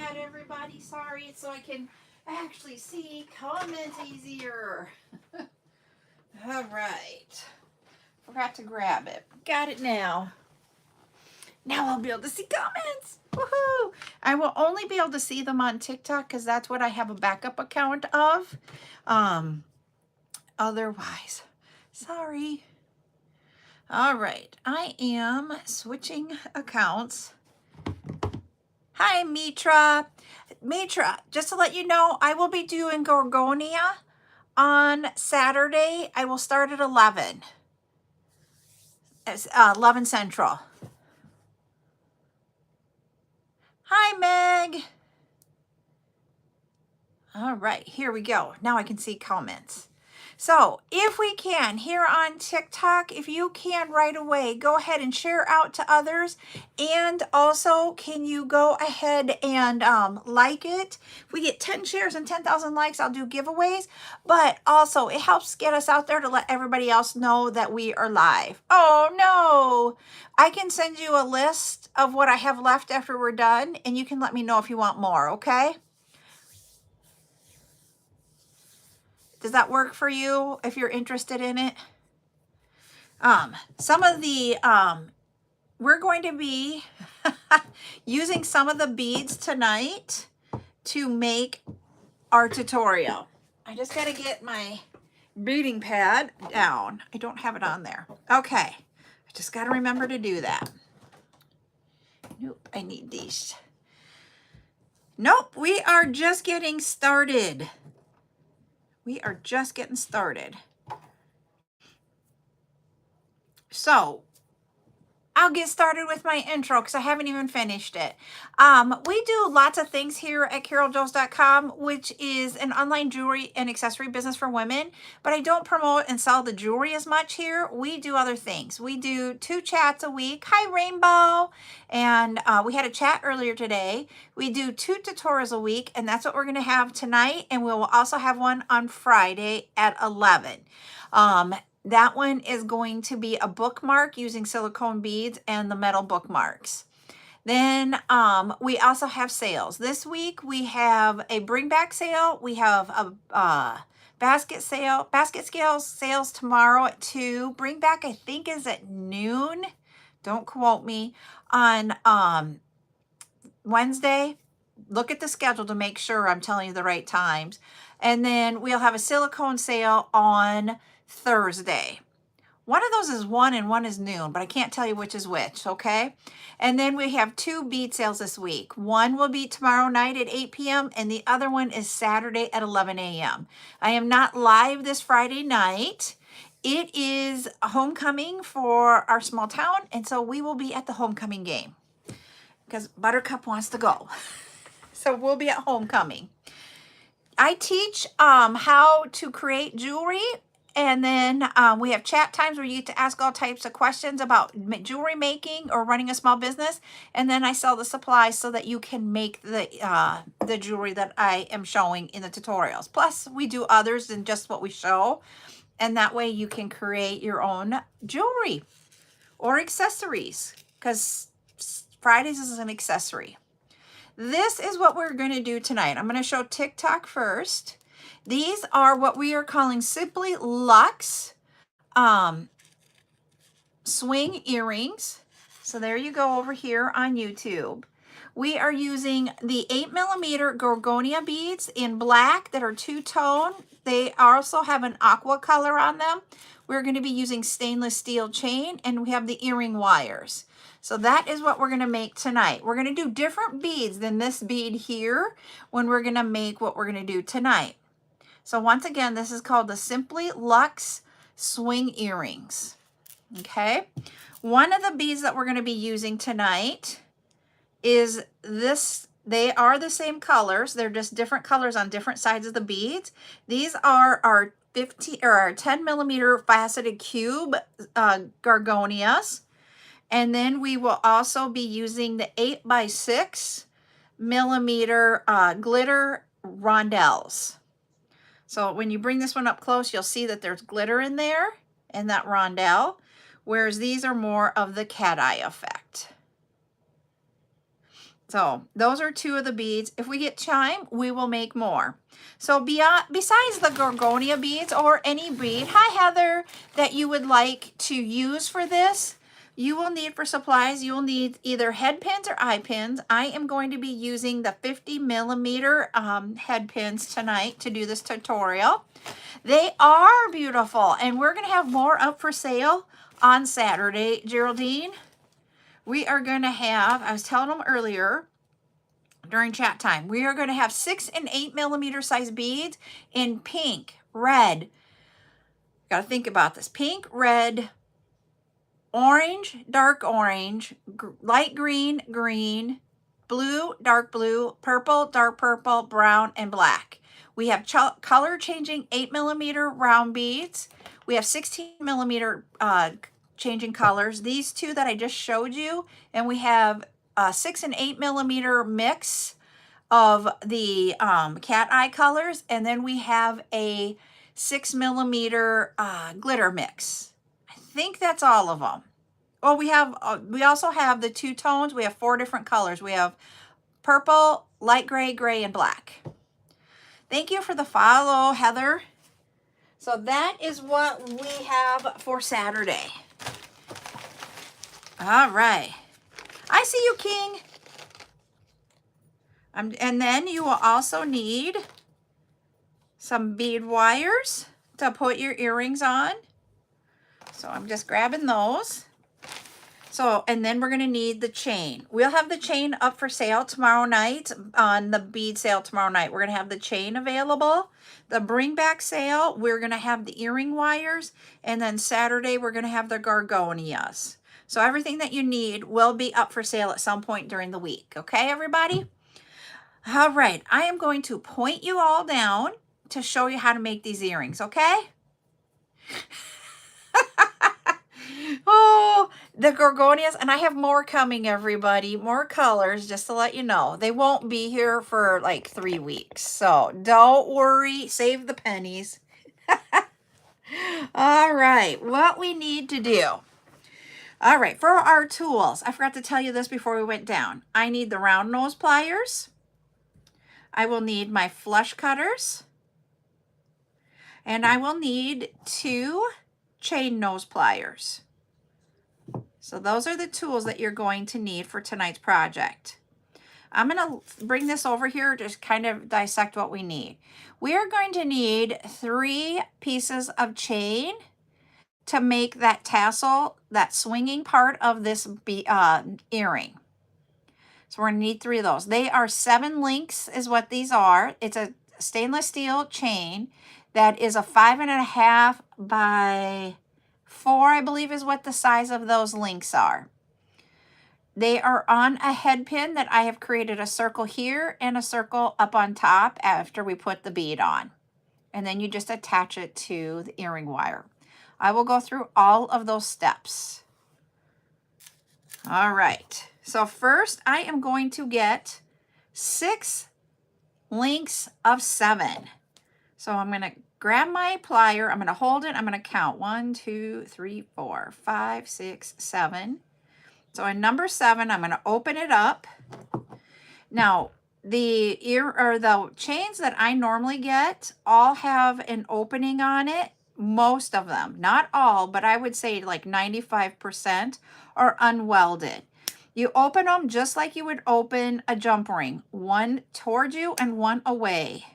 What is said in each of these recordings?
that, everybody. Sorry, it's so I can actually see comments easier. All right. Forgot to grab it. Got it now. Now I'll be able to see comments. Woohoo! I will only be able to see them on TikTok because that's what I have a backup account of. Otherwise, sorry. All right. I am switching accounts. Hi, Mitra. Mitra, just to let you know, I will be doing Gorgonia on Saturday. I will start at 11. It's 11 Central. Hi, Meg. All right, here we go. Now I can see comments. So if we can, here on TikTok, if you can right away, go ahead and share out to others. And also, can you go ahead and like it? If we get 10 shares and 10,000 likes, I'll do giveaways. But also, it helps get us out there to let everybody else know that we are live. Oh, no. I can send you a list of what I have left after we're done, and you can let me know if you want more, okay? Does that work for you if you're interested in it? Some of the, we're going to be using some of the beads tonight to make our tutorial. I just got to get my beading pad down. I don't have it on there. Okay. I just got to remember to do that. Nope, I need these. Nope, we are just getting started. We are just getting started. So I'll get started with my intro because I haven't even finished it. We do lots of things here at CarolJo's.com, which is an online jewelry and accessory business for women, but I don't promote and sell the jewelry as much here. We do other things. We do 2 chats a week. Hi, Rainbow. And we had a chat earlier today. We do 2 tutorials a week, and that's what we're going to have tonight. And we will also have one on Friday at 11. That one is going to be a bookmark using silicone beads and the metal bookmarks. Then we also have sales. This week we have a bring back sale. We have a basket scale sales tomorrow at 2. Bring back, I think, is at noon. Don't quote me. On Wednesday, look at the schedule to make sure I'm telling you the right times. And then we'll have a silicone sale on Thursday. One of those is 1 and 1 is noon, but I can't tell you which is which, okay? And then we have 2 bead sales this week. One will be tomorrow night at 8 p.m. and the other one is Saturday at 11 a.m. I am not live this Friday night. It is a homecoming for our small town, and so we will be at the homecoming game because Buttercup wants to go. So we'll be at homecoming. I teach how to create jewelry. And then we have chat times where you get to ask all types of questions about jewelry making or running a small business. And then I sell the supplies so that you can make the jewelry that I am showing in the tutorials. Plus, we do others than just what we show. And that way you can create your own jewelry or accessories, because Fridays is an accessory. This is what we're going to do tonight. I'm going to show TikTok first. These are what we are calling simply Luxe swing earrings. So there you go over here on YouTube. We are using the 8mm Gorgonia beads in black that are 2-tone. They also have an aqua color on them. We're going to be using stainless steel chain, and we have the earring wires. So that is what we're going to make tonight. We're going to do different beads than this bead here when we're going to make what we're going to do tonight. So once again, this is called the Simply Luxe Swing Earrings. Okay. One of the beads that we're going to be using tonight is this. They are the same colors. They're just different colors on different sides of the beads. These are our 10mm faceted cube Gorgonias. And then we will also be using the 8x6 millimeter glitter rondelles. So when you bring this one up close, you'll see that there's glitter in there in that rondelle, whereas these are more of the cat eye effect. So those are 2 of the beads. If we get chime, we will make more. So besides the gorgonia beads or any bead, hi Heather, that you would like to use for this, you will need for supplies, you will need either head pins or eye pins. I am going to be using the 50 millimeter head pins tonight to do this tutorial. They are beautiful, and we're going to have more up for sale on Saturday, Geraldine. We are going to have, I was telling them earlier during chat time, we are going to have 6 and 8 millimeter size beads in pink, red. Got to think about this. Pink, red, orange, dark orange, light green, green, blue, dark blue, purple, dark purple, brown, and black. We have color changing 8 millimeter round beads. We have 16 millimeter changing colors. These 2 that I just showed you, and we have a 6 and 8 millimeter mix of the cat eye colors, and then we have a 6 millimeter glitter mix. I think that's all of them. Oh, we also have the 2 tones. We have 4 different colors. We have purple, light gray, gray, and black. Thank you for the follow, Heather. So that is what we have for Saturday. All right. I see you, King. And then you will also need some bead wires to put your earrings on. So I'm just grabbing those. So, and then we're going to need the chain. We'll have the chain up for sale tomorrow night on the bead sale tomorrow night. We're going to have the chain available. The bring back sale, we're going to have the earring wires. And then Saturday, we're going to have the gorgonias. So everything that you need will be up for sale at some point during the week. Okay, everybody? All right. I am going to point you all down to show you how to make these earrings, okay? Oh, the gorgonias, and I have more coming, everybody. More colors, just to let you know. They won't be here for like 3 weeks, so don't worry. Save the pennies. All right, what we need to do. All right, for our tools, I forgot to tell you this before we went down. I need the round nose pliers. I will need my flush cutters. And I will need 2 chain nose pliers. So those are the tools that you're going to need for tonight's project. I'm going to bring this over here, just kind of dissect what we need. We are going to need 3 pieces of chain to make that tassel, that swinging part of this earring. So we're going to need 3 of those. They are 7 links is what these are. It's a stainless steel chain that is a 5.5 by 4, I believe is what the size of those links are. They are on a head pin that I have created a circle here and a circle up on top after we put the bead on. And then you just attach it to the earring wire. I will go through all of those steps. All right. So first I am going to get 6 links of 7. So I'm going to grab my plier. I'm going to hold it. I'm going to count 1, 2, 3, 4, 5, 6, 7. So in number 7, I'm going to open it up. Now, the chains that I normally get all have an opening on it. Most of them, not all, but I would say like 95% are unwelded. You open them just like you would open a jump ring. One toward you and one away.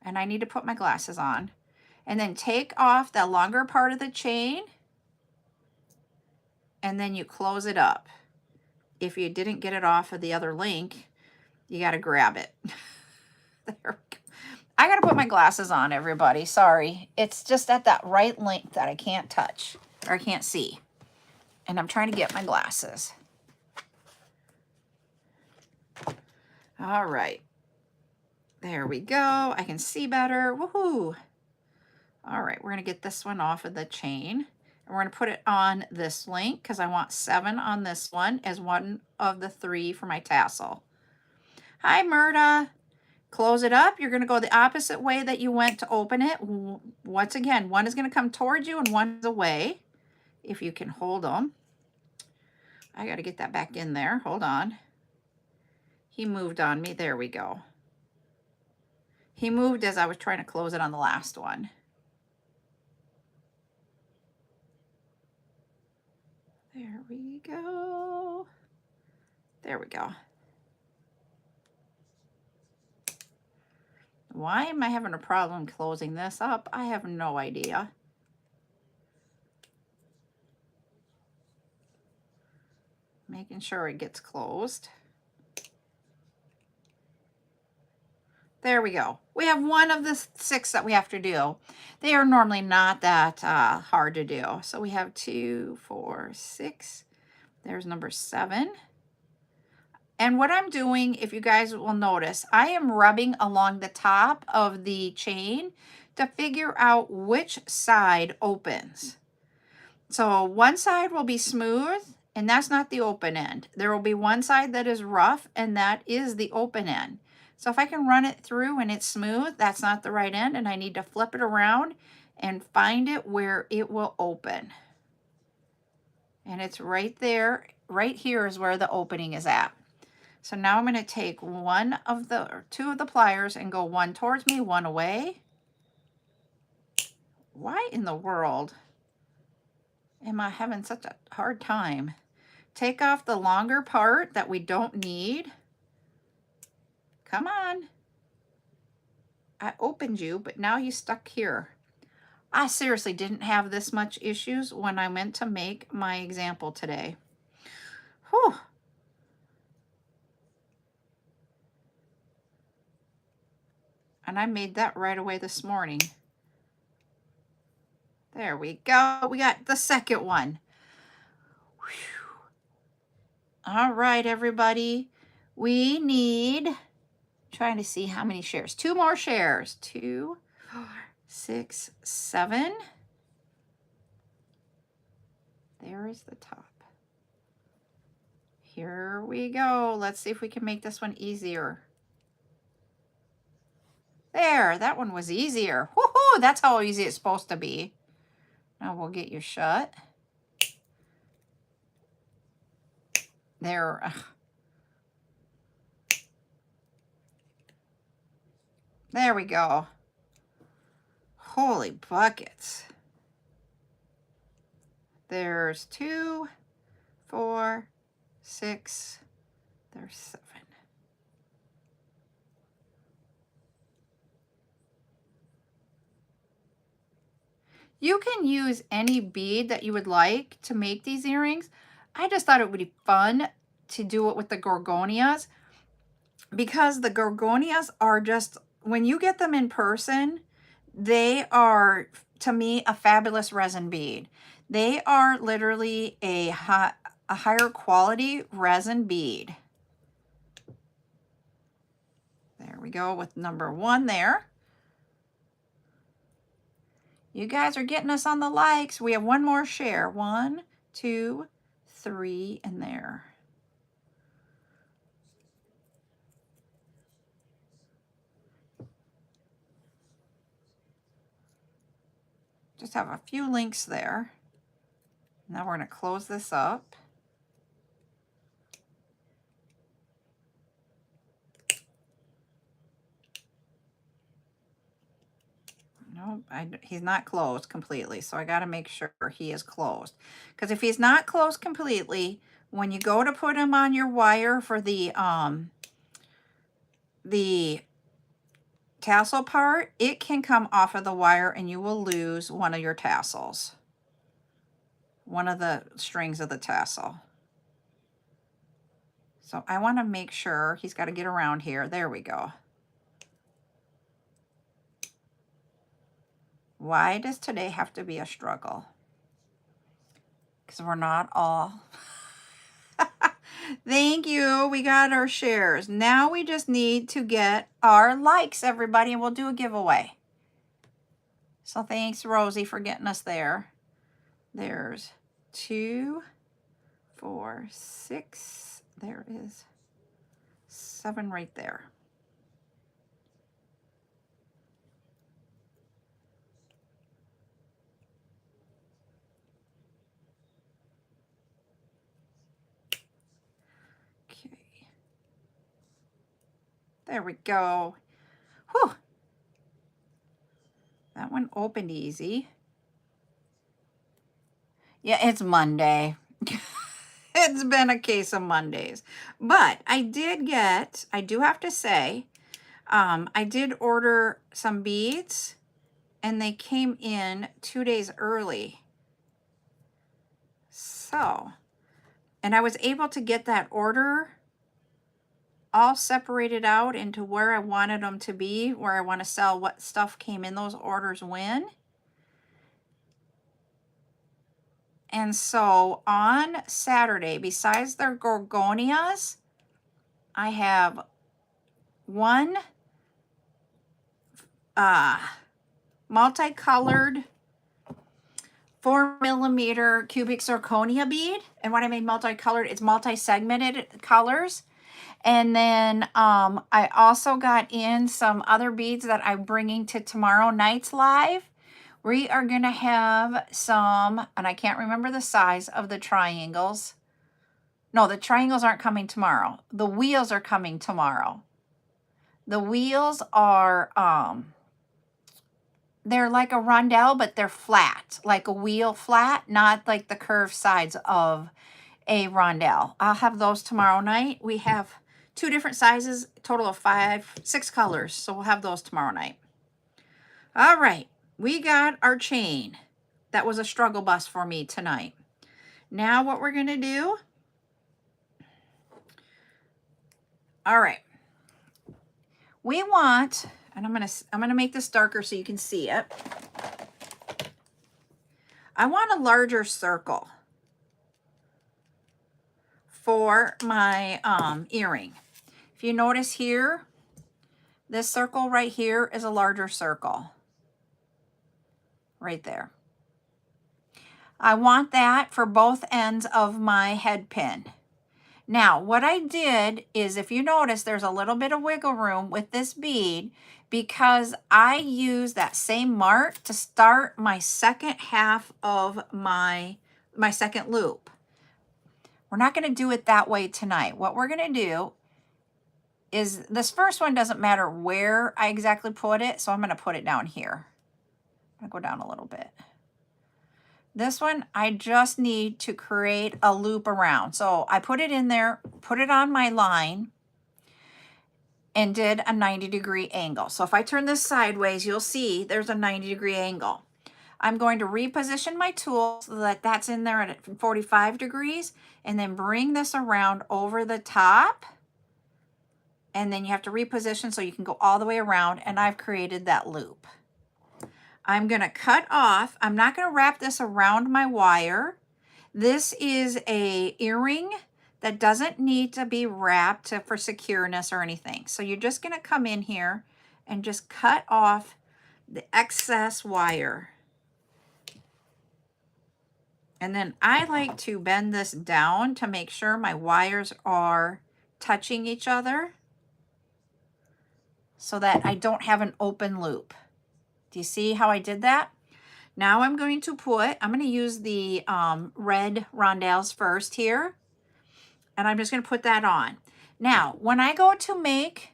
And I need to put my glasses on. And then take off the longer part of the chain. And then you close it up. If you didn't get it off of the other link, you got to grab it. There we go. I got to put my glasses on, everybody. Sorry. It's just at that right length that I can't touch or I can't see. And I'm trying to get my glasses. All right. There we go. I can see better. Woohoo. All right. We're going to get this one off of the chain. And we're going to put it on this link because I want 7 on this one as one of the 3 for my tassel. Hi, Murda. Close it up. You're going to go the opposite way that you went to open it. Once again, one is going to come towards you and one is away. If you can hold them. I got to get that back in there. Hold on. He moved on me. There we go. He moved as I was trying to close it on the last one. There we go. There we go. Why am I having a problem closing this up? I have no idea. Making sure it gets closed. There we go. We have one of the 6 that we have to do. They are normally not that hard to do. So we have 2, 4, 6. There's number 7. And what I'm doing, if you guys will notice, I am rubbing along the top of the chain to figure out which side opens. So one side will be smooth, and that's not the open end. There will be one side that is rough, and that is the open end. So if I can run it through and it's smooth, that's not the right end, and I need to flip it around and find it where it will open. And it's right there. Right here is where the opening is at. So now I'm going to take 2 of the pliers and go one towards me, one away. Why in the world am I having such a hard time? Take off the longer part that we don't need. Come on. I opened you, but now you stuck here. I seriously didn't have this much issues when I went to make my example today. Whew. And I made that right away this morning. There we go. We got the second one. Whew. All right, everybody. We need, trying to see how many shares. 2 more shares. 2, 4, 6, 7. There is the top. Here we go. Let's see if we can make this one easier. There, that one was easier. Woohoo! That's how easy it's supposed to be. Now we'll get you shut. There. There we go. Holy buckets. There's 2, 4, 6. There's 7. You can use any bead that you would like to make these earrings. I just thought it would be fun to do it with the gorgonias, because the gorgonias are just, when you get them in person, they are, to me, a fabulous resin bead. They are literally a higher quality resin bead. There we go with number 1 there. You guys are getting us on the likes. We have 1 more share. 1, 2, 3, and there. Just have a few links there. Now we're going to close this up. No, he's not closed completely, so I got to make sure he is closed. Because if he's not closed completely, when you go to put him on your wire for the tassel part, it can come off of the wire and you will lose one of your tassels. One of the strings of the tassel. So I want to make sure he's got to get around here. There we go. Why does today have to be a struggle? Because we're not all. Thank you. We got our shares. Now we just need to get our likes, everybody, and we'll do a giveaway. So thanks, Rosie, for getting us there. There's 2, 4, 6. There is 7 right there. There we go. Whew. That one opened easy. Yeah, it's Monday. It's been a case of Mondays. But I do have to say, I did order some beads and they came in 2 days early. So, and I was able to get that order all separated out into where I wanted them to be, where I want to sell what stuff came in those orders when. And so on Saturday, besides their gorgonias, I have one multicolored 4mm cubic zirconia bead. And when I mean multicolored, it's multi-segmented colors. And then I also got in some other beads that I'm bringing to tomorrow night's live. We are going to have some, and I can't remember the size of the triangles. No, the triangles aren't coming tomorrow. The wheels are coming tomorrow. The wheels are, they're like a rondelle, but they're flat, like a wheel flat, not like the curved sides of a rondelle. I'll have those tomorrow night. We have 2 different sizes, total of 6 colors. So we'll have those tomorrow night. All right, we got our chain. That was a struggle bus for me tonight. Now what we're gonna do, all right, we want, and I'm gonna make this darker so you can see it. I want a larger circle for my earring. If you notice here, this circle right here is a larger circle. Right there. I want that for both ends of my head pin. Now, what I did is, if you notice, there's a little bit of wiggle room with this bead because I use that same mark to start my second half of my second loop. We're not going to do it that way tonight. What we're going to do is, this first one doesn't matter where I exactly put it, so I'm going to put it down here. I'm going to go down a little bit. This one, I just need to create a loop around. So I put it in there, put it on my line, and did a 90-degree angle. So if I turn this sideways, you'll see there's a 90-degree angle. I'm going to reposition my tool so that that's in there at 45 degrees, and then bring this around over the top. And then you have to reposition so you can go all the way around, and I've created that loop. I'm going to cut off. I'm not going to wrap this around my wire. This is a earring that doesn't need to be wrapped for secureness or anything. So you're just going to come in here and just cut off the excess wire. And then I like to bend this down to make sure my wires are touching each other so that I don't have an open loop. Do you see how I did that? Now I'm going to use the red rondelles first here. And I'm just going to put that on. Now, when I go to make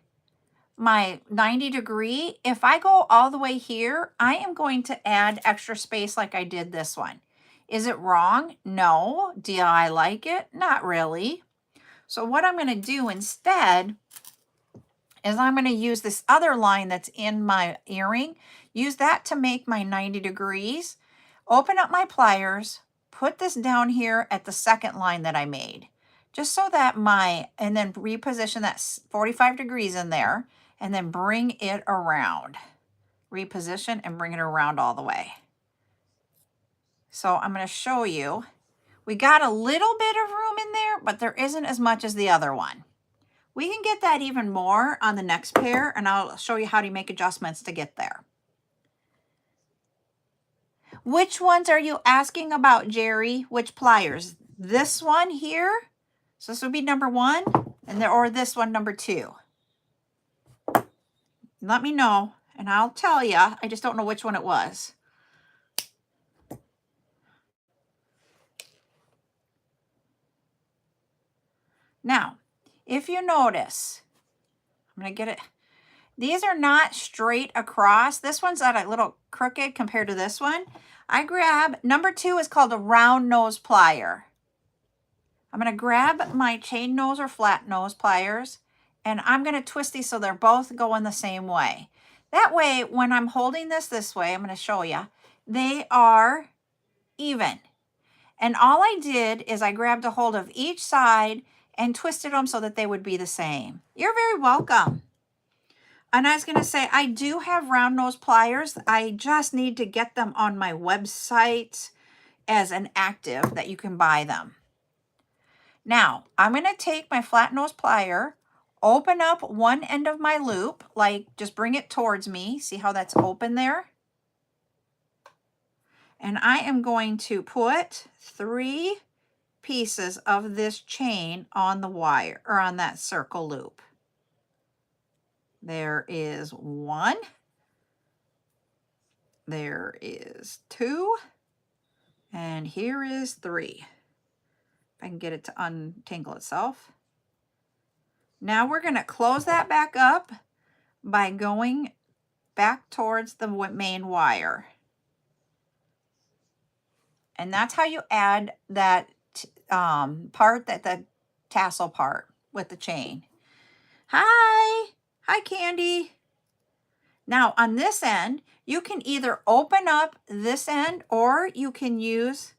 my 90-degree, if I go all the way here, I am going to add extra space like I did this one. Is it wrong? No. Do I like it? Not really. So what I'm going to do instead is I'm going to use this other line that's in my earring, use that to make my 90 degrees, open up my pliers, put this down here at the second line that I made, just so that and then reposition that 45 degrees in there, and then bring it around. Reposition and bring it around all the way. So I'm going to show you. We got a little bit of room in there, but there isn't as much as the other one. We can get that even more on the next pair, and I'll show you how to make adjustments to get there. Which ones are you asking about, Jerry? Which pliers? This one here? So this would be number 1, or this one, number 2. Let me know, and I'll tell you. I just don't know which one it was. Now, if you notice, I'm going to get it. These are not straight across. This one's at a little crooked compared to this one. I grab, number 2 is called a round nose plier. I'm going to grab my chain nose or flat nose pliers, and I'm going to twist these so they're both going the same way. That way, when I'm holding this way, I'm going to show you, they are even. And all I did is I grabbed a hold of each side and twisted them so that they would be the same. You're very welcome. And I was going to say, I do have round nose pliers. I just need to get them on my website as an active that you can buy them. Now, I'm going to take my flat nose plier, open up one end of my loop, like just bring it towards me. See how that's open there? And I am going to put 3 pieces of this chain on the wire, or on that circle loop. There is 1. There is 2. And here is 3. If I can get it to untangle itself. Now we're going to close that back up by going back towards the main wire. And that's how you add that part, the tassel part with the chain. Hi Candy. Now on this end, you can either open up this end or you can use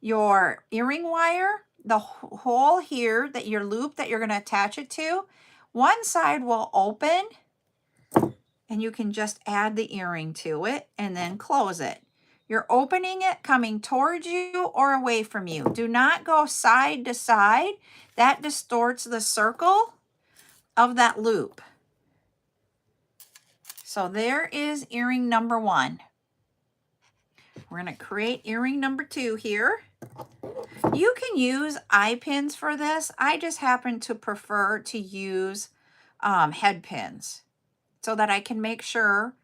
your earring wire, the hole here, that your loop that you're going to attach it to. One side will open and you can just add the earring to it and then close it. You're opening it coming towards you or away from you. Do not go side to side. That distorts the circle of that loop. So there is earring number 1. We're going to create earring number 2 here. You can use eye pins for this. I just happen to prefer to use head pins so that I can make sure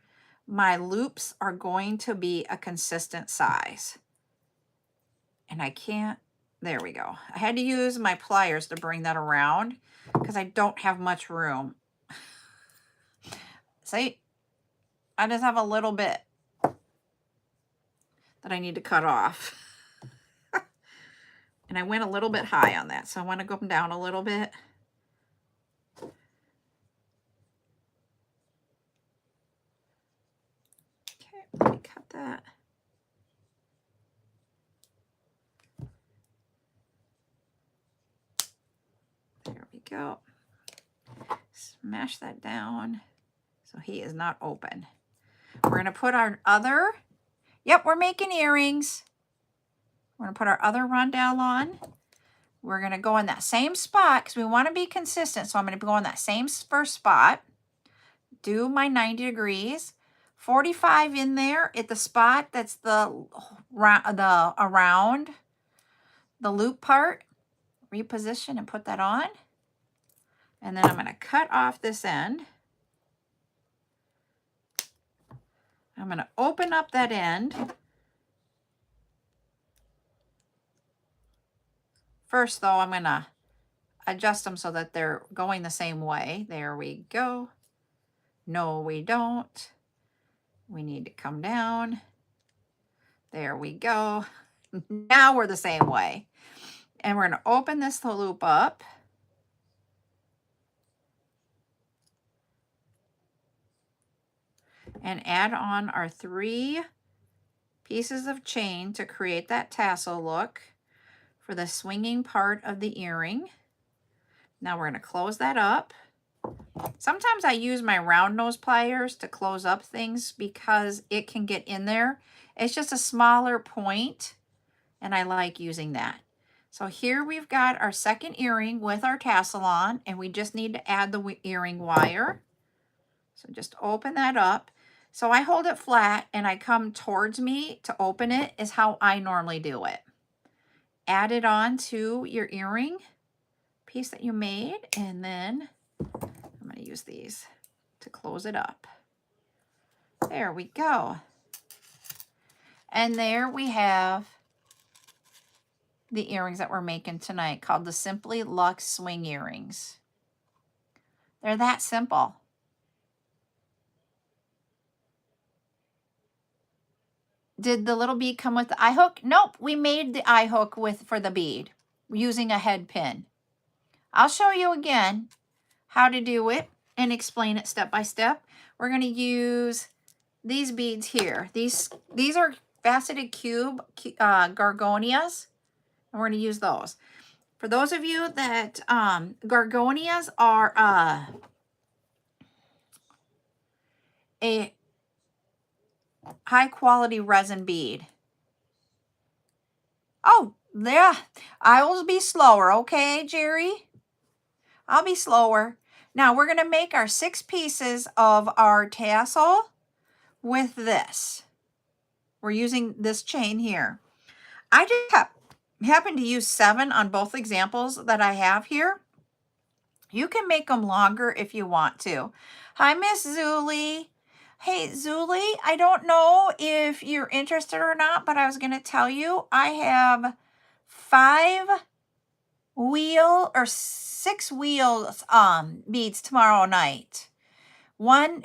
my loops are going to be a consistent size. And I can't, there we go. I had to use my pliers to bring that around because I don't have much room. See, I just have a little bit that I need to cut off. And I went a little bit high on that, so I want to go down a little bit. Okay, let me cut that. There we go. Smash that down so he is not open. We're going to put our other, yep, we're making earrings. We're going to put our other rondelle on. We're going to go in that same spot because we want to be consistent. So I'm going to go in that same first spot. Do my 90 degrees. 45 in there at the spot that's the around the loop part. Reposition and put that on. And then I'm going to cut off this end. I'm going to open up that end. First, though, I'm going to adjust them so that they're going the same way. There we go. No, we don't. We need to come down. There we go. Now we're the same way. And we're going to open this loop up. And add on our 3 pieces of chain to create that tassel look for the swinging part of the earring. Now we're going to close that up. Sometimes I use my round nose pliers to close up things because it can get in there. It's just a smaller point, and I like using that. So here we've got our second earring with our tassel on, and we just need to add the earring wire. So just open that up. So I hold it flat and I come towards me to open it is how I normally do it. Add it on to your earring piece that you made, and then I'm going to use these to close it up. There we go. And there we have the earrings that we're making tonight, called the Simply Luxe Swing Earrings. They're that simple. Did the little bead come with the eye hook? Nope, we made the eye hook for the bead using a head pin. I'll show you again how to do it and explain it step by step. We're going to use these beads here. These are faceted cube gorgonias, and we're going to use those. For those of you that gorgonias are a high quality resin bead. Oh, yeah, I will be slower, okay, Jerry? I'll be slower. Now we're going to make our 6 pieces of our tassel with this. We're using this chain here. I just happen to use 7 on both examples that I have here. You can make them longer if you want to. Hi, Miss Zuli. Hey, Zuli, I don't know if you're interested or not, but I was going to tell you I have 6 wheels beads tomorrow night.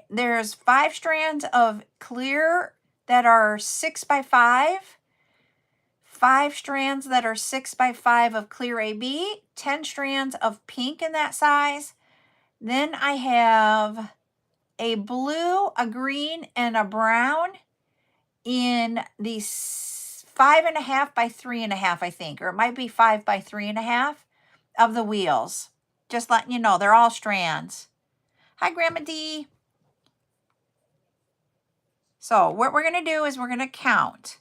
There's 5 strands of clear that are 6 by 5, 5 strands that are 6 by 5 of clear AB, 10 strands of pink in that size. Then I have a blue, a green, and a brown in these 5.5 by 3.5, I think, or it might be 5 by 3.5 of the wheels. Just letting you know, they're all strands. Hi, Grandma D. So what we're going to do is we're going to count.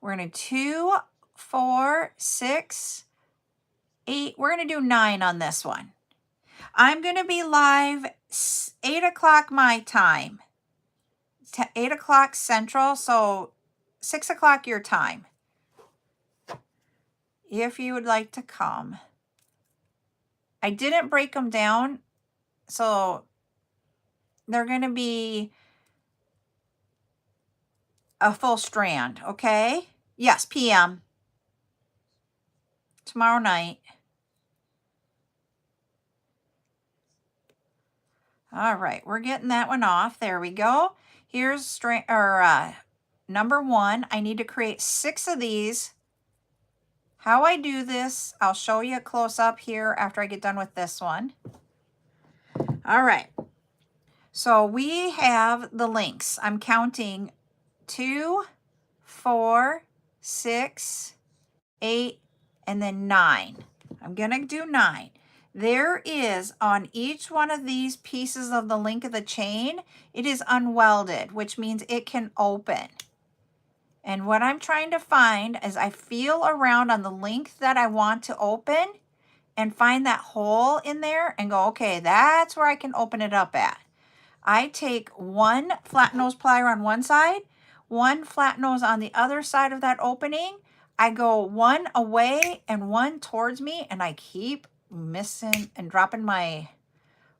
We're going to 2, 4, 6, 8. We're going to do 9 on this one. I'm going to be live 8 o'clock my time. 8 o'clock Central, so 6 o'clock your time. If you would like to come. I didn't break them down, so they're going to be a full strand, okay? Yes, PM. Tomorrow night. All right, we're getting that one off. There we go. Here's number 1. I need to create 6 of these. How I do this, I'll show you a close up here after I get done with this one. All right. So we have the links. I'm counting 2, 4, 6, 8, and then 9. I'm going to do 9. There is on each one of these pieces of the link of the chain, it is unwelded, which means it can open. And what I'm trying to find is I feel around on the link that I want to open and find that hole in there and go, okay, that's where I can open it up at. I take 1 flat nose plier on one side, 1 flat nose on the other side of that opening. I go 1 away and 1 towards me, and I keep missing and dropping my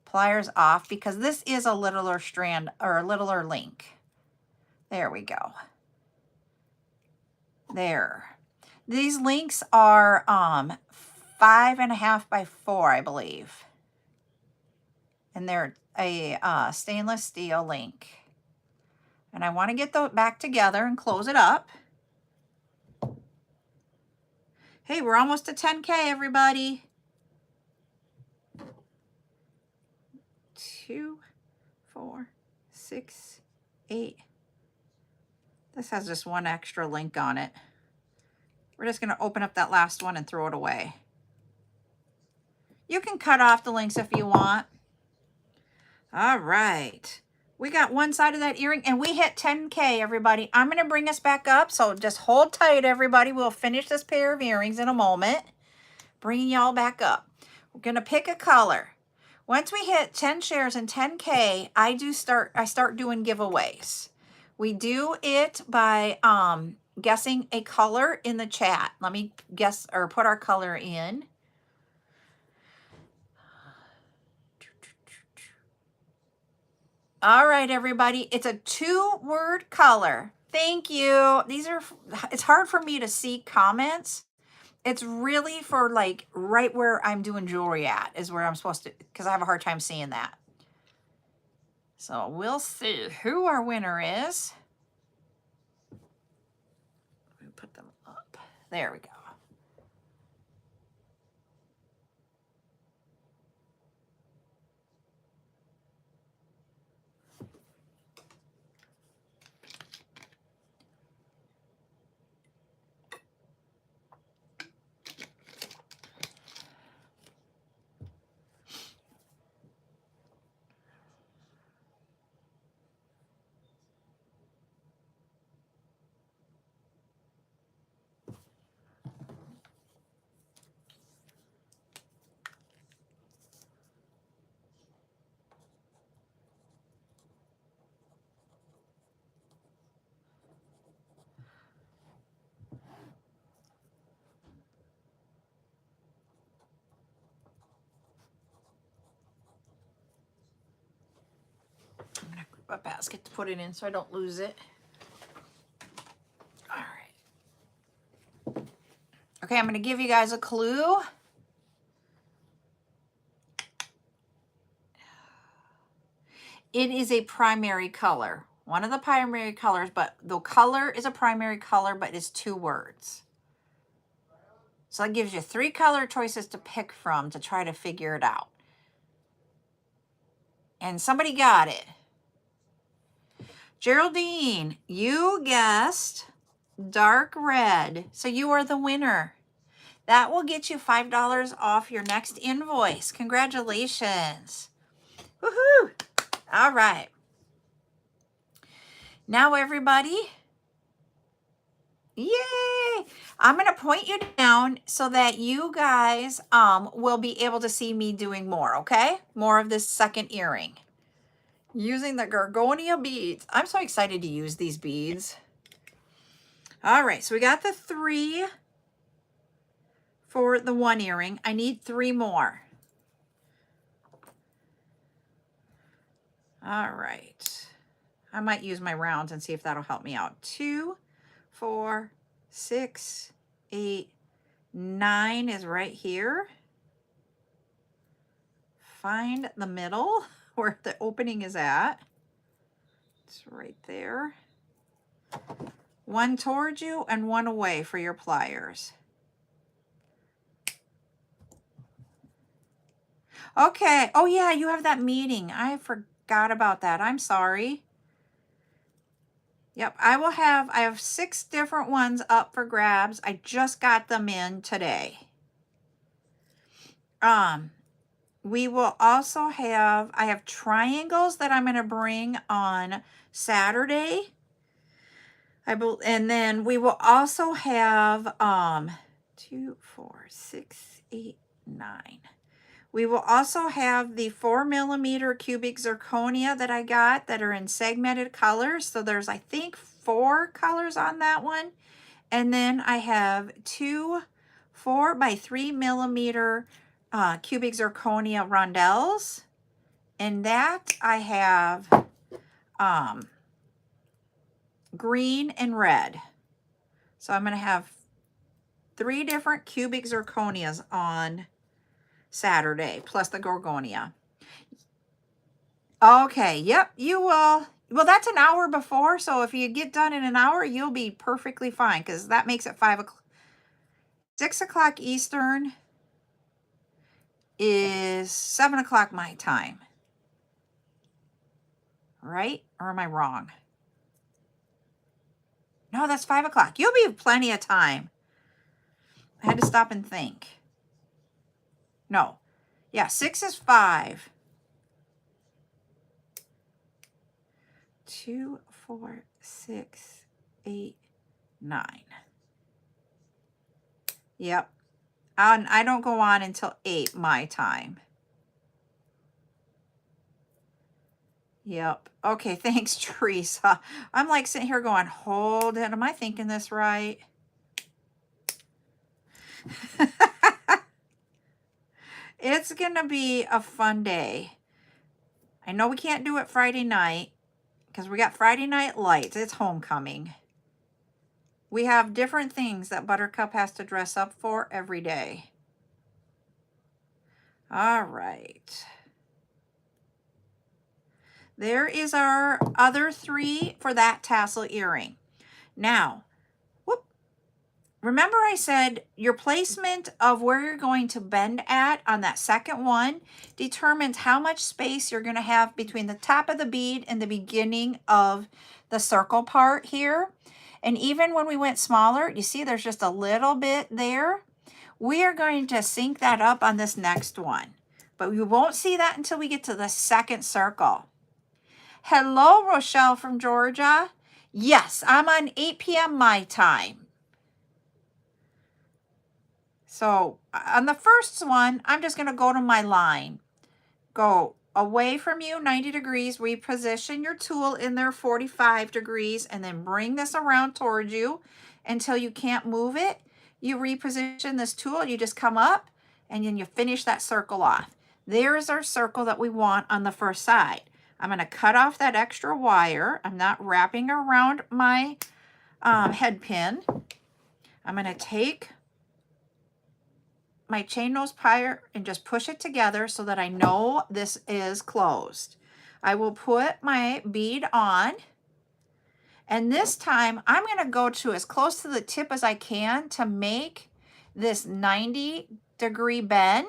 pliers off because this is a littler strand or a littler link. There we go. There. These links are 5.5 by 4, I believe. And they're a stainless steel link. And I want to get those back together and close it up. Hey, we're almost to 10K, everybody. 2, 4, 6, 8. This has just 1 extra link on it. We're just going to open up that last one and throw it away. You can cut off the links if you want. All right. We got one side of that earring and we hit 10K, everybody. I'm going to bring us back up. So just hold tight, everybody. We'll finish this pair of earrings in a moment. Bringing y'all back up. We're going to pick a color. Once we hit 10 shares and 10K, I start doing giveaways. We do it by guessing a color in the chat. Let me guess or put our color in. All right, everybody. It's a 2-word color. Thank you. It's hard for me to see comments. It's really for like right where I'm doing jewelry at is where I'm supposed to, because I have a hard time seeing that. So we'll see who our winner is. Let me put them up. There we go. I'm gonna grab a basket to put it in so I don't lose it. All right. Okay, I'm gonna give you guys a clue. It is a primary color. One of the primary colors, but the color is a primary color, but it's 2 words. So that gives you 3 color choices to pick from to try to figure it out. And somebody got it. Geraldine, you guessed dark red. So you are the winner. That will get you $5 off your next invoice. Congratulations. Woohoo! All right. Now everybody, yay! I'm going to point you down so that you guys will be able to see me doing more, okay? More of this second earring. Using the Gorgonia beads. I'm so excited to use these beads. All right, so we got the 3 for the 1 earring. I need 3 more. All right. I might use my rounds and see if that'll help me out. 2, 4, 6, 8, 9 is right here. Find the middle where the opening is at. It's right there. 1 towards you and 1 away for your pliers. Okay. Oh yeah, you have that meeting. I forgot about that. I'm sorry. Yep, I have 6 different ones up for grabs. I just got them in today. We will also have, I have triangles that I'm going to bring on Saturday. And then we will also have 2, 4, 6, 8, 9. We will also have the 4mm cubic zirconia that I got that are in segmented colors. So there's, I think, 4 colors on that one. And then I have 2 4 by 3mm cubic zirconia rondelles. And that I have green and red. So I'm going to have 3 different cubic zirconias on Saturday, plus the Gorgonia. Okay, yep, you will. Well, that's an hour before, so if you get done in an hour, you'll be perfectly fine, because that makes it 5 o'clock. 6 o'clock Eastern is 7 o'clock my time. Right? Or am I wrong? No, that's 5 o'clock. You'll be plenty of time. I had to stop and think. No. Yeah, 6 is 5. 2, 4, 6, 8, 9. Yep. And I don't go on until 8 my time. Yep. Okay, thanks, Teresa. I'm like sitting here going, hold it. Am I thinking this right? It's going to be a fun day. I know we can't do it Friday night because we got Friday night lights. It's homecoming. We have different things that Buttercup has to dress up for every day. All right. There is our other 3 for that tassel earring. Now, whoop, remember I said your placement of where you're going to bend at on that second one determines how much space you're going to have between the top of the bead and the beginning of the circle part here. And even when we went smaller, you see there's just a little bit there. We are going to sync that up on this next one, but we won't see that until we get to the second circle. Hello, Rochelle from Georgia. Yes, I'm on 8 p.m. my time. So on the first one, I'm just going to go to my line. Go away from you 90 degrees, reposition your tool in there 45 degrees, and then bring this around towards you until you can't move it. You reposition this tool, you just come up, and then you finish that circle off. There's our circle that we want on the first side. I'm going to cut off that extra wire. I'm not wrapping around my head pin. I'm going to take my chain nose plier and just push it together so that I know this is closed. I will put my bead on, and this time I'm going to go to as close to the tip as I can to make this 90-degree bend.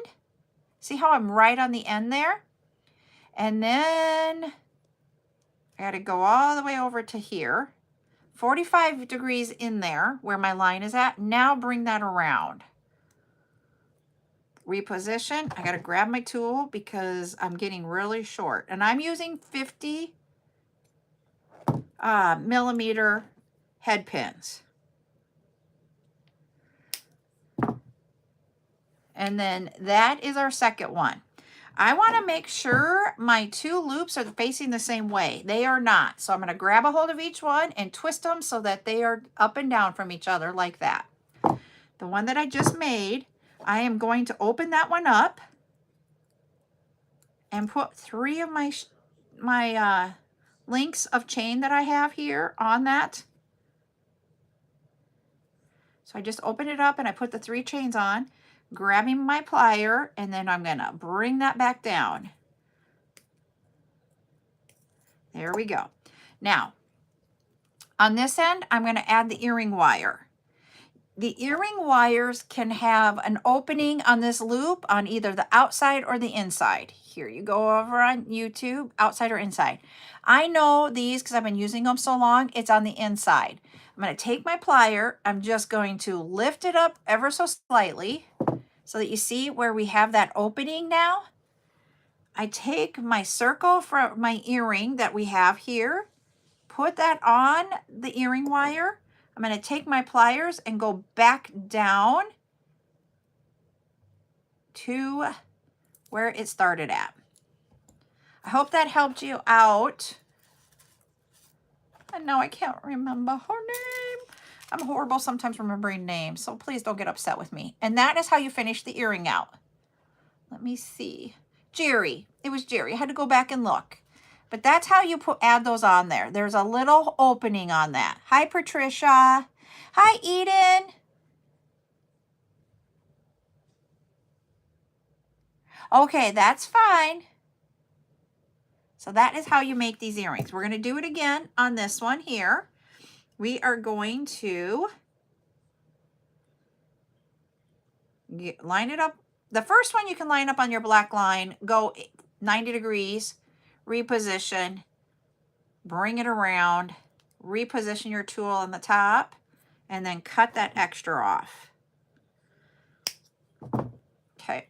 See how I'm right on the end there? And then I got to go all the way over to here, 45 degrees in there where my line is at. Now bring that around. Reposition. I got to grab my tool because I'm getting really short, and I'm using 50 millimeter head pins. And then that is our second one. I want to make sure my 2 loops are facing the same way. They are not. So I'm going to grab a hold of each one and twist them so that they are up and down from each other like that. The one that I just made, I am going to open that one up and put 3 of my links of chain that I have here on that. So I just open it up and I put the 3 chains on, grabbing my plier, and then I'm going to bring that back down. There we go. Now, on this end, I'm going to add the earring wire. The earring wires can have an opening on this loop on either the outside or the inside. Here you go over on YouTube, outside or inside. I know these because I've been using them so long, it's on the inside. I'm going to take my plier. I'm just going to lift it up ever so slightly so that you see where we have that opening now. I take my circle from my earring that we have here, put that on the earring wire. I'm going to take my pliers and go back down to where it started at. I hope that helped you out. And now I can't remember her name. I'm horrible sometimes remembering names, so please don't get upset with me. And that is how you finish the earring out. Let me see. Jerry. It was Jerry. I had to go back and look. But that's how you add those on there. There's a little opening on that. Hi, Patricia. Hi, Eden. Okay, that's fine. So that is how you make these earrings. We're going to do it again on this one here. We are going to line it up. The first one you can line up on your black line, go 90 degrees, reposition, bring it around, reposition your tool on the top, and then cut that extra off. Okay.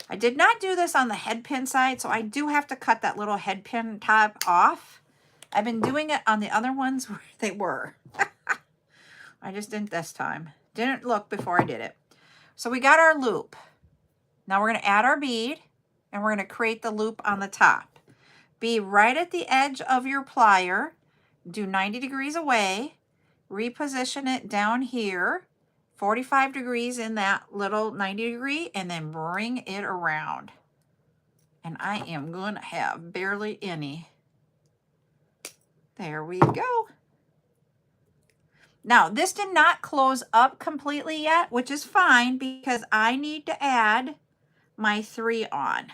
I did not do this on the head pin side, so I do have to cut that little head pin tab off. I've been doing it on the other ones where they were. I just didn't this time. Didn't look before I did it. So we got our loop. Now we're going to add our bead, and we're going to create the loop on the top. Be right at the edge of your plier. Do 90 degrees away. Reposition it down here. 45 degrees in that little 90 degree, and then bring it around. And I am going to have barely any. There we go. Now, this did not close up completely yet, which is fine because I need to add my 3 on.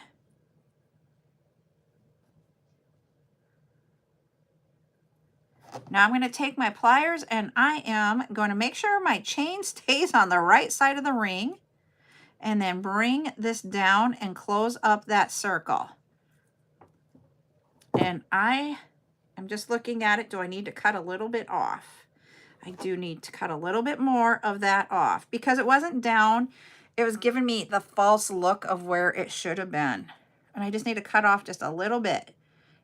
Now I'm going to take my pliers and I am going to make sure my chain stays on the right side of the ring, and then bring this down and close up that circle. And I am just looking at it. Do I need to cut a little bit off? I do need to cut a little bit more of that off because it wasn't down. It was giving me the false look of where it should have been. And I just need to cut off just a little bit.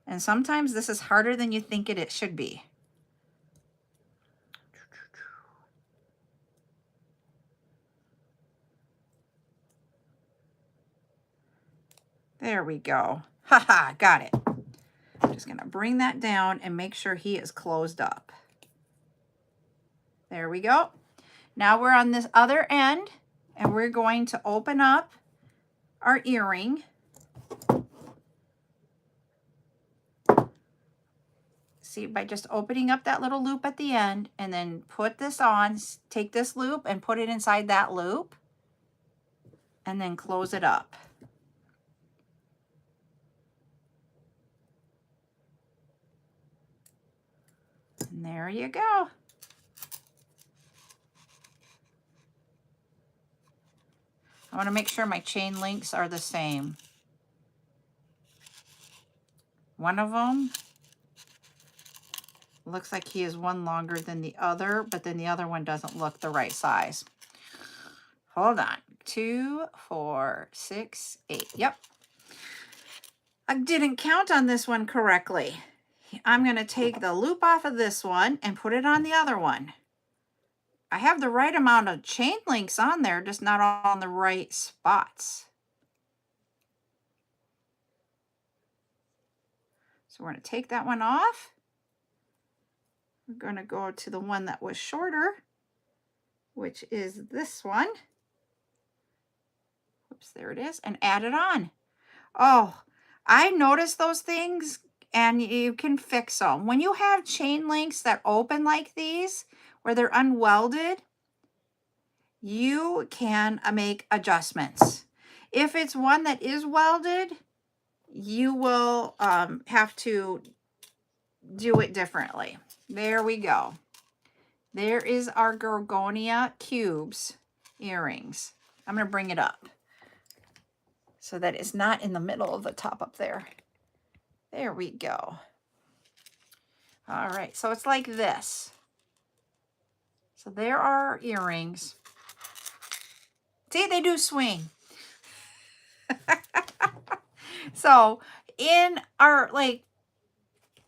And sometimes this is harder than you think it should be. There we go. Haha, got it. I'm just gonna bring that down and make sure he is closed up. There we go. Now we're on this other end and we're going to open up our earring. See, by just opening up that little loop at the end, and then put this on, take this loop and put it inside that loop, and then close it up. And there you go. I want to make sure my chain links are the same. One of them looks like he is one longer than the other, but then the other one doesn't look the right size. Hold on. 2, 4, 6, 8. Yep. I didn't count on this one correctly. I'm going to take the loop off of this one and put it on the other one. I have the right amount of chain links on there, just not on the right spots. So we're going to take that one off. We're going to go to the one that was shorter, which is this one. Oops, there it is, and add it on. Oh, I noticed those things, and you can fix them. When you have chain links that open like these, where they're unwelded, you can make adjustments. If it's one that is welded, you will have to do it differently. There we go. There is our Gorgonia cubes earrings. I'm going to bring it up so that it's not in the middle of the top up there. There we go. All right, so it's like this. So there are our earrings. See, they do swing. So in our, like,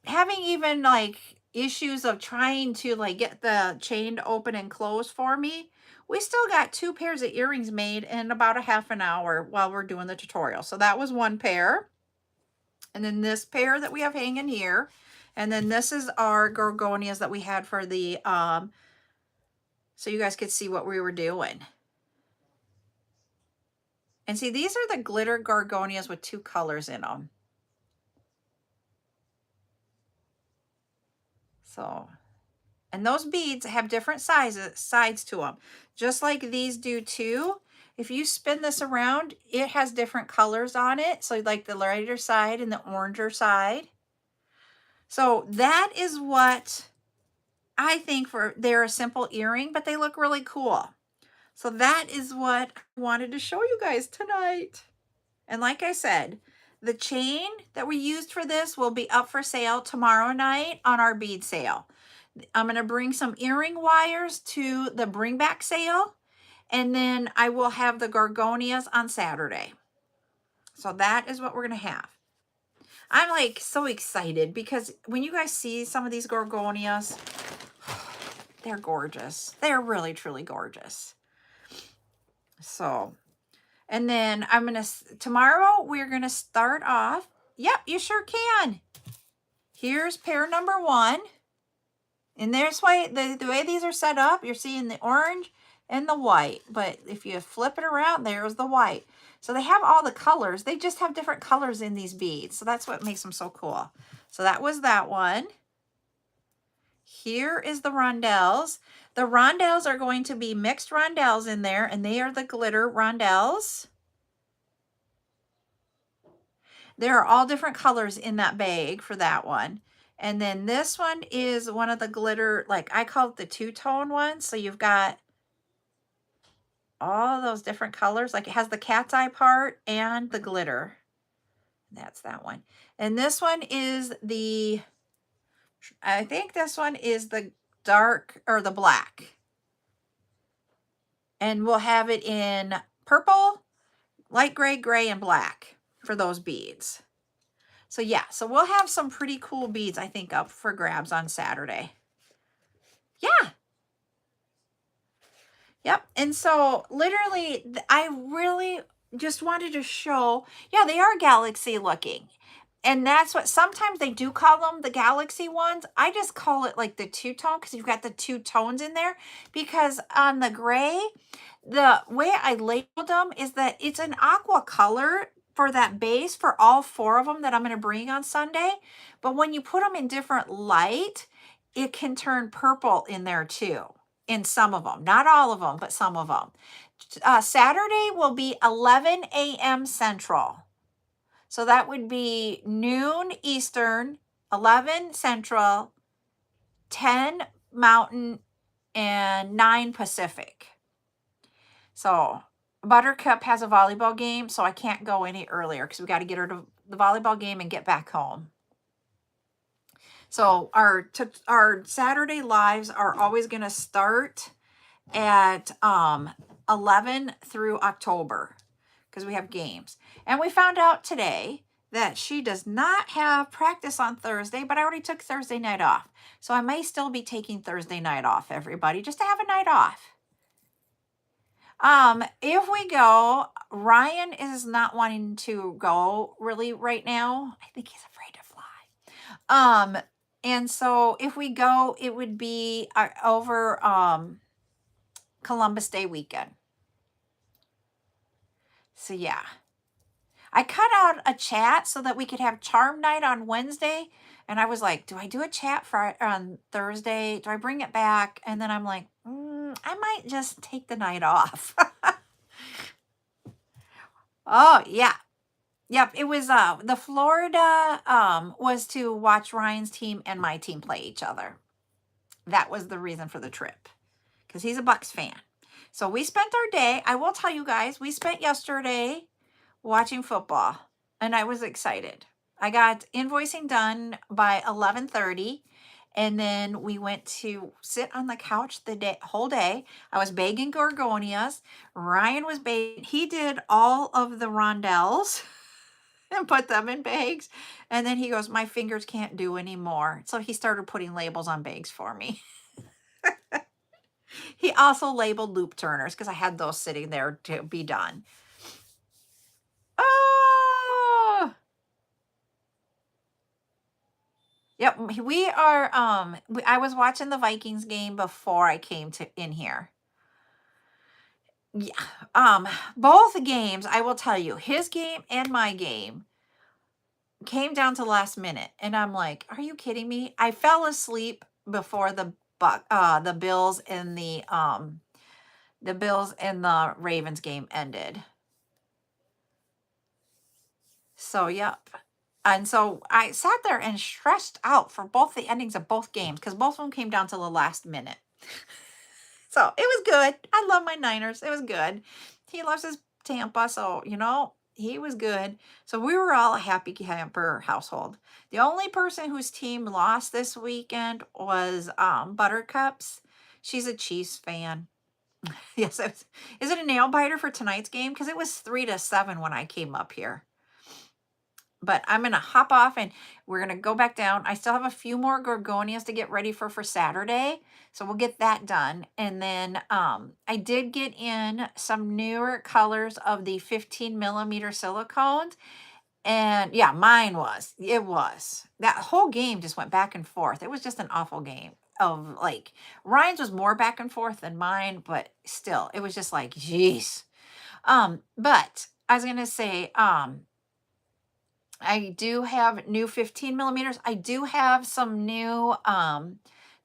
having even like issues of trying to like get the chain to open and close for me, we still got 2 pairs of earrings made in about a half an hour while we're doing the tutorial. So that was one pair. And then this pair that we have hanging here. And then this is our Gorgonias that we had for the, so you guys could see what we were doing. And see, these are the glitter Gorgonias with 2 colors in them. So, and those beads have different sides to them, just like these do too. If you spin this around, it has different colors on it. So like the lighter side and the oranger side. So that is what I think they're a simple earring, but they look really cool. So that is what I wanted to show you guys tonight. And like I said, the chain that we used for this will be up for sale tomorrow night on our bead sale. I'm going to bring some earring wires to the bring back sale. And then I will have the Gorgonias on Saturday. So that is what we're going to have. I'm like so excited because when you guys see some of these Gorgonias, they're gorgeous. They're really, truly gorgeous. So, and then tomorrow we're going to start off. Yep, you sure can. Here's pair number 1. And there's why the way these are set up, you're seeing the orange and the white. But if you flip it around, there's the white. So they have all the colors. They just have different colors in these beads. So that's what makes them so cool. So that was that one. Here is the rondelles. The rondelles are going to be mixed rondelles in there, and they are the glitter rondelles. There are all different colors in that bag for that one. And then this one is one of the glitter, like I call it the two-tone one. So you've got all those different colors. Like it has the cat's eye part and the glitter. That's that one. And this one is the, I think this one is the dark or the black. And we'll have it in purple, light gray, gray, and black for those beads. So yeah, so we'll have some pretty cool beads, I think, up for grabs on Saturday. Yeah. Yep. And so literally, I really just wanted to show, yeah, they are galaxy looking. And that's what, sometimes they do call them the galaxy ones. I just call it like the two-tone because you've got the two tones in there. Because on the gray, the way I labeled them is that it's an aqua color for that base for all four of them that I'm going to bring on Sunday. But when you put them in different light, it can turn purple in there too. In some of them, not all of them, but some of them. Saturday will be 11 a.m. Central. So that would be noon Eastern, 11 Central, 10 Mountain, and 9 Pacific. So Buttercup has a volleyball game, so I can't go any earlier because we got to get her to the volleyball game and get back home. So our Saturday lives are always going to start at 11 through October because we have games. And we found out today that she does not have practice on Thursday, but I already took Thursday night off. So I may still be taking Thursday night off, everybody, just to have a night off. If we go, Ryan is not wanting to go really right now. I think he's afraid to fly. And so if we go, it would be over Columbus Day weekend. So yeah, I cut out a chat so that we could have charm night on Wednesday. And I was like, do I do a chat on Thursday? Do I bring it back? And then I'm like, I might just take the night off. Oh yeah. Yep. It was, the Florida, was to watch Ryan's team and my team play each other. That was the reason for the trip because he's a Bucks fan. So we spent our day, I will tell you guys, we spent yesterday watching football and I was excited. I got invoicing done by 11:30 and then we went to sit on the couch the whole day. I was bagging gorgonias. Ryan was bagging. He did all of the rondelles and put them in bags. And then he goes, my fingers can't do anymore. So he started putting labels on bags for me. He also labeled loop turners because I had those sitting there to be done. Oh, yep. We are, I was watching the Vikings game before I came in here. Yeah. Both games, I will tell you, his game and my game came down to last minute. And I'm like, are you kidding me? I fell asleep before the Bills and the Ravens game ended. So, yep. And so I sat there and stressed out for both the endings of both games because both of them came down to the last minute. So it was good. I love my Niners. It was good. He loves his Tampa. So, he was good. So we were all a happy camper household. The only person whose team lost this weekend was Buttercups. She's a Chiefs fan. Yes. Is it a nail biter for tonight's game? Because it was 3-7 when I came up here. But I'm going to hop off and we're going to go back down. I still have a few more gorgonias to get ready for Saturday. So we'll get that done. And then I did get in some newer colors of the 15 millimeter silicones. And yeah, it was. That whole game just went back and forth. It was just an awful game of like, Ryan's was more back and forth than mine, but still, it was just like, geez. But I was going to say, I do have new 15 millimeters. I do have some new,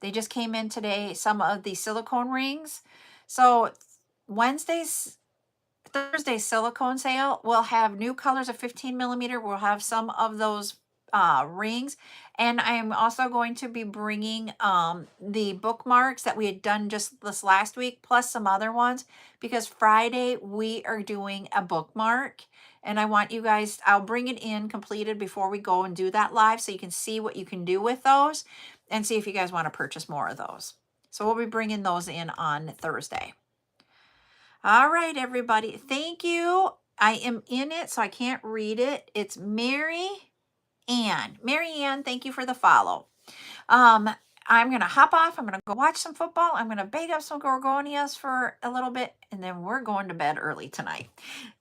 they just came in today, some of the silicone rings. So Thursday silicone sale, we'll have new colors of 15 millimeter. We'll have some of those rings. And I'm also going to be bringing the bookmarks that we had done just this last week, plus some other ones, because Friday we are doing a bookmark. And I want you guys, I'll bring it in completed before we go and do that live so you can see what you can do with those and see if you guys want to purchase more of those. So we'll be bringing those in on Thursday. All right, everybody. Thank you. I am in it, so I can't read it. It's Mary Ann. Mary Ann, thank you for the follow. I'm going to hop off. I'm going to go watch some football. I'm going to bake up some gorgonias for a little bit, and then we're going to bed early tonight.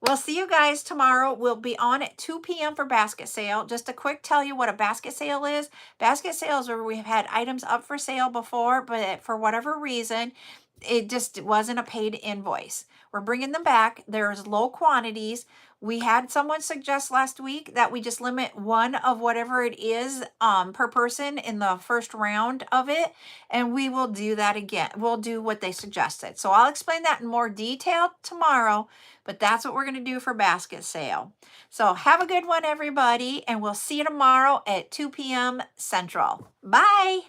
We'll see you guys tomorrow. We'll be on at 2 p.m. for basket sale. Just a quick tell you what a basket sale is. Basket sales are where we've had items up for sale before, but for whatever reason, it just wasn't a paid invoice. We're bringing them back. There's low quantities. We had someone suggest last week that we just limit one of whatever it is per person in the first round of it. And we will do that again. We'll do what they suggested. So I'll explain that in more detail tomorrow, but that's what we're going to do for basket sale. So have a good one, everybody. And we'll see you tomorrow at 2 p.m. Central. Bye.